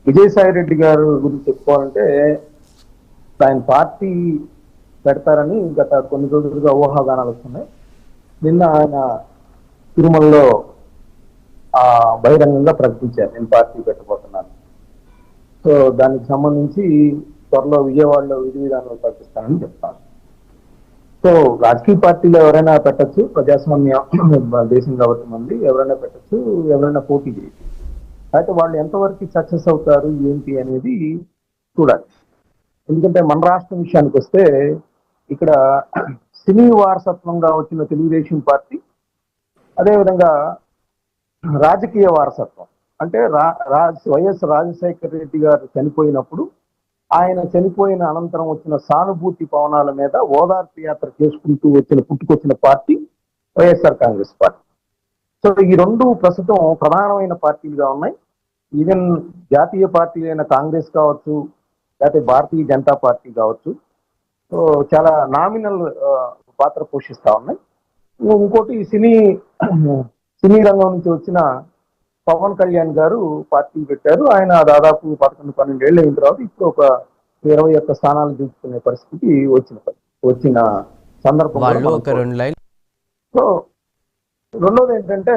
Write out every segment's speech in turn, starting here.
విజయసాయి రెడ్డి గారు గురించి చెప్పుకోవాలంటే ఆయన పార్టీ పెడతారని గత కొన్ని రోజులుగా ఊహాగానాలు వస్తున్నాయి. నిన్న ఆయన తిరుమలలో బహిరంగంగా ప్రకటించారు, నేను పార్టీ పెట్టబోతున్నాను. సో దానికి సంబంధించి త్వరలో విజయవాడలో విధి విధానాలు ప్రకటిస్తానని చెప్తాను. సో రాజకీయ పార్టీలు ఎవరైనా పెట్టచ్చు, ప్రజాస్వామ్య దేశం కాబట్టి మంది ఎవరైనా పెట్టచ్చు, ఎవరైనా పోటీ చేయొచ్చు. అయితే వాళ్ళు ఎంతవరకు సక్సెస్ అవుతారు ఏంటి అనేది చూడాలి. ఎందుకంటే మన రాష్ట్రం విషయానికి వస్తే ఇక్కడ సినీ వారసత్వంగా వచ్చిన తెలుగుదేశం పార్టీ, అదేవిధంగా రాజకీయ వారసత్వం అంటే వైఎస్ రాజశేఖర రెడ్డి గారు చనిపోయినప్పుడు ఆయన చనిపోయిన అనంతరం వచ్చిన సానుభూతి పవనాల మీద ఓదార్పు యాత్ర చేసుకుంటూ పుట్టుకొచ్చిన party YSR Congress party. So ఈ రెండు ప్రస్తుతం ప్రధానమైన పార్టీలుగా ఉన్నాయి. ఈవెన్ జాతీయ పార్టీ అయిన కాంగ్రెస్ కావచ్చు, లేకపోతే భారతీయ జనతా పార్టీ కావచ్చు, సో చాలా నామినల్ పాత్ర పోషిస్తా ఉన్నాయి. ఇంకోటి సినీ రంగం నుంచి వచ్చిన పవన్ కళ్యాణ్ గారు పార్టీ పెట్టారు. ఆయన దాదాపు 11-12 ఏళ్ళు అయిన తర్వాత ఇప్పుడు ఒక 21 స్థానాలు తీసుకునే పరిస్థితి వచ్చిన సందర్భం. సో రెండోది ఏంటంటే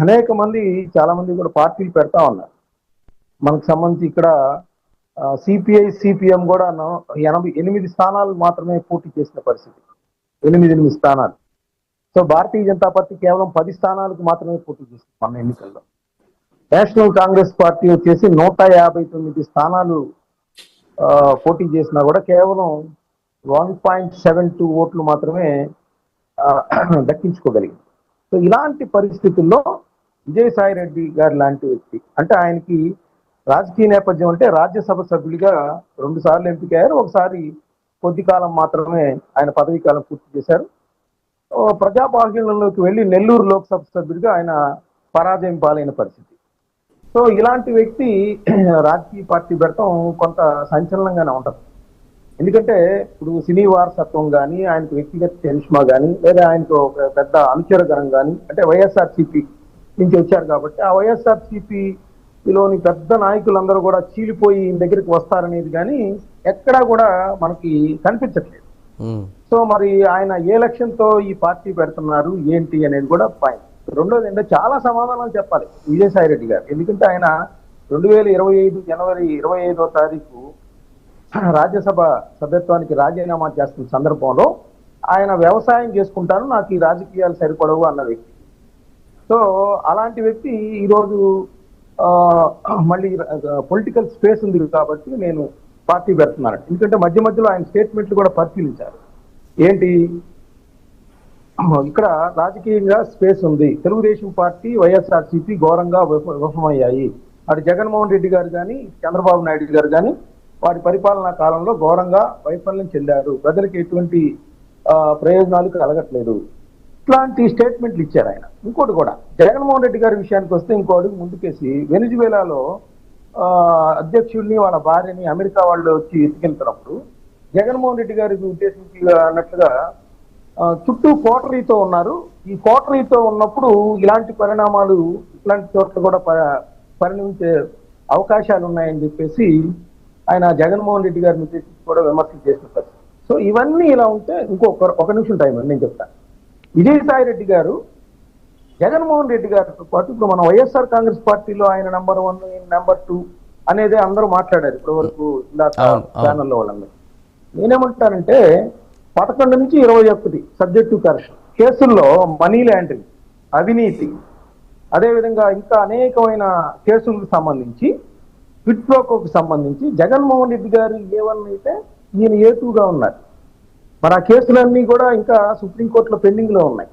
అనేక మంది చాలా మంది కూడా పార్టీలు పెడతా ఉన్నారు. మనకు సంబంధించి ఇక్కడ సిపిఐ సిపిఎం కూడా 88 స్థానాలు మాత్రమే పోటీ చేసిన పరిస్థితి, 8 స్థానాలు. సో భారతీయ జనతా పార్టీ కేవలం 10 స్థానాలకు మాత్రమే పోటీ చేసింది మన ఎన్నికల్లో. నేషనల్ కాంగ్రెస్ పార్టీ వచ్చేసి 159 స్థానాలు పోటీ చేసినా కూడా కేవలం 1.72 ఓట్లు మాత్రమే దక్కించుకోగలిగింది. సో ఇలాంటి పరిస్థితుల్లో విజయసాయి రెడ్డి గారు లాంటి వ్యక్తి, అంటే ఆయనకి రాజకీయ నేపథ్యం అంటే రాజ్యసభ సభ్యుడిగా 2 సార్లు ఎంపికయ్యారు. ఒకసారి కొద్ది కాలం మాత్రమే ఆయన పదవీ కాలం పూర్తి చేశారు. ప్రజాపాలనలోకి వెళ్ళి నెల్లూరు లోక్సభ సభ్యుడిగా ఆయన పరాజయం పాలైన పరిస్థితి. సో ఇలాంటి వ్యక్తి రాజకీయ పార్టీ పెడతాం కొంత సంచలనంగానే ఉంటుంది. ఎందుకంటే ఇప్పుడు సినీ వారసత్వం కానీ, ఆయనకు వ్యక్తిగత చరిష్మా కానీ, లేదా ఆయనకు ఒక పెద్ద అనుచరగణం కానీ, అంటే వైఎస్ఆర్సీపీ నుంచి వచ్చారు కాబట్టి ఆ వైఎస్ఆర్సీపీలోని పెద్ద నాయకులందరూ కూడా చీలిపోయి ఈయన దగ్గరికి వస్తారనేది కానీ ఎక్కడా కూడా మనకి కనిపించట్లేదు. సో మరి ఆయన ఏ లక్ష్యంతో ఈ పార్టీ పెడుతున్నారు ఏంటి అనేది కూడా పాయింట్. రెండోది ఏంటంటే చాలా సమాధానాలు చెప్పాలి విజయసాయి రెడ్డి గారు. ఎందుకంటే ఆయన 2025 జనవరి 25వ తారీఖు రాజ్యసభ సభ్యత్వానికి రాజీనామా చేస్తున్న సందర్భంలో ఆయన వ్యవసాయం చేసుకుంటాను, నాకు ఈ రాజకీయాలు సరిపడవు అన్న వ్యక్తి. సో అలాంటి వ్యక్తి ఈరోజు మళ్ళీ పొలిటికల్ స్పేస్ ఉంది కాబట్టి నేను పార్టీ పెడుతున్నాను. ఎందుకంటే మధ్య మధ్యలో ఆయన స్టేట్మెంట్లు కూడా పరిశీలించారు. ఏంటి, ఇక్కడ రాజకీయంగా స్పేస్ ఉంది, తెలుగుదేశం పార్టీ వైఎస్ఆర్సీపీ ఘోరంగా విఫలమయ్యాయి, అటు జగన్మోహన్ రెడ్డి గారు కానీ చంద్రబాబు నాయుడు గారు కానీ వారి పరిపాలనా కాలంలో ఘోరంగా వైఫల్యం చెందారు, ప్రజలకు ఎటువంటి ప్రయోజనాలు కలగట్లేదు, ఇట్లాంటి స్టేట్మెంట్లు ఇచ్చారు ఆయన. ఇంకోటి కూడా జగన్మోహన్ రెడ్డి గారి విషయానికి వస్తే ఇంకో అడుగు ముందుకేసి వెనిజువేలాలో అధ్యక్షుడిని వాళ్ళ భార్యని అమెరికా వాళ్ళు వచ్చి ఎత్తుకెళ్తున్నప్పుడు జగన్మోహన్ రెడ్డి గారికి ఉద్దేశించి అన్నట్లుగా చుట్టూ కోటరీతో ఉన్నారు. ఈ కోటరీతో ఉన్నప్పుడు ఇలాంటి పరిణామాలు ఇట్లాంటి చోట్ల కూడా పరిణమించే అవకాశాలు ఉన్నాయని చెప్పేసి ఆయన జగన్మోహన్ రెడ్డి గారిని ఉద్దేశించి కూడా విమర్శలు చేసిన పరిస్థితి. సో ఇవన్నీ ఇలా ఉంటే ఒక నిమిషం టైం అండి నేను చెప్తాను. విజయసాయి రెడ్డి గారు జగన్మోహన్ రెడ్డి గారితో పాటు ఇప్పుడు మన వైఎస్ఆర్ కాంగ్రెస్ పార్టీలో ఆయన నెంబర్ 1 నెంబర్ 2 అనేది అందరూ మాట్లాడారు ఇప్పటి వరకు ఛానల్లో వాళ్ళందరూ. నేనేమంటానంటే 11 నుంచి 21 సబ్జెక్టివ్ కరెక్షన్ కేసుల్లో మనీ లాండరింగ్, అవినీతి, అదేవిధంగా ఇంకా అనేకమైన కేసులకు సంబంధించి క్విడ్ ప్రోకోకు సంబంధించి జగన్మోహన్ రెడ్డి గారు A1 అయితే ఈయన A2గా ఉన్నారు. మరి ఆ కేసులన్నీ కూడా ఇంకా సుప్రీంకోర్టులో పెండింగ్ లో ఉన్నాయి.